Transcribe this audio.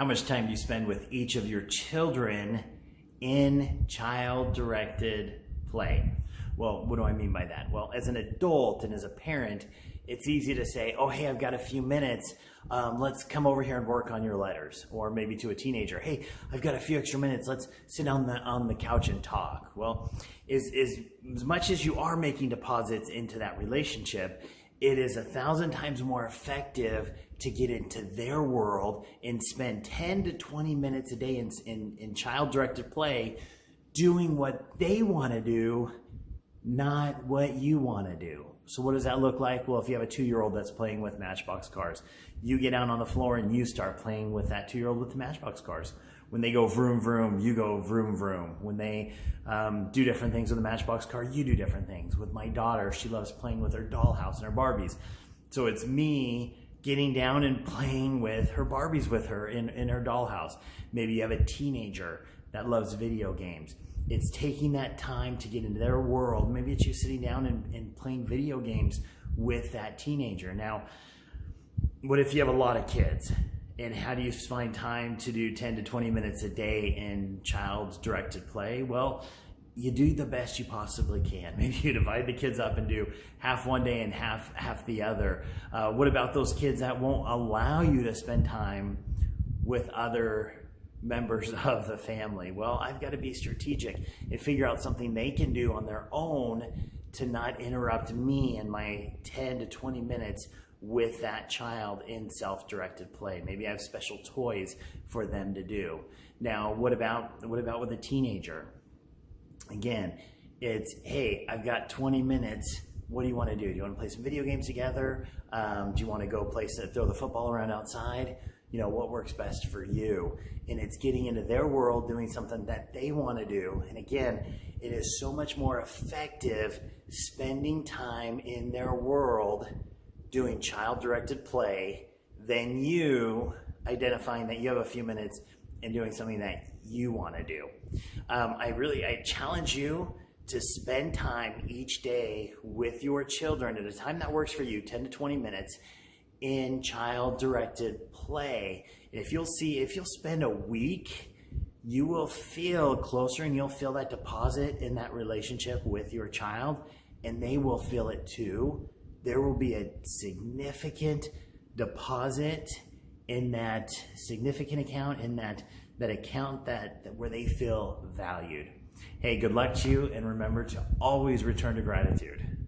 How much time do you spend with each of your children in child-directed play? Well, what do I mean by that? Well, as an adult and as a parent, it's easy to say, oh, hey, I've got a few minutes. Let's come over here and work on your letters. Or maybe to a teenager, hey, I've got a few extra minutes. Let's sit on the couch and talk. Well, as much as you are making deposits into that relationship, it is 1,000 times more effective to get into their world and spend 10 to 20 minutes a day in child-directed play doing what they want to do, not what you want to do. So what does that look like? Well, if you have a 2-year-old that's playing with Matchbox cars, you get down on the floor and you start playing with that 2-year-old with the Matchbox cars. When they go vroom, vroom, you go vroom, vroom. When they do different things with a Matchbox car, you do different things. With my daughter, she loves playing with her dollhouse and her Barbies. So it's me getting down and playing with her Barbies with her in her dollhouse. Maybe you have a teenager that loves video games. It's taking that time to get into their world. Maybe it's you sitting down and playing video games with that teenager. Now, what if you have a lot of kids? And how do you find time to do 10 to 20 minutes a day in child-directed play? Well, you do the best you possibly can. Maybe you divide the kids up and do half one day and half the other. What about those kids that won't allow you to spend time with other members of the family? Well, I've got to be strategic and figure out something they can do on their own to not interrupt me and my 10 to 20 minutes with that child in self-directed play. Maybe I have special toys for them to do. Now, what about with a teenager? Again, it's, hey, I've got 20 minutes. What do you want to do? Do you want to play some video games together? Do you want to go throw the football around outside? You know, what works best for you? And it's getting into their world, doing something that they want to do. And again, it is so much more effective spending time in their world doing child-directed play than you identifying that you have a few minutes and doing something that you want to do. I challenge you to spend time each day with your children at a time that works for you, 10 to 20 minutes, in child-directed play. And if you'll spend a week, you will feel closer and you'll feel that deposit in that relationship with your child, and they will feel it too. There will be a significant deposit in that significant account, in that account where they feel valued. Hey, good luck to you, and remember to always return to gratitude.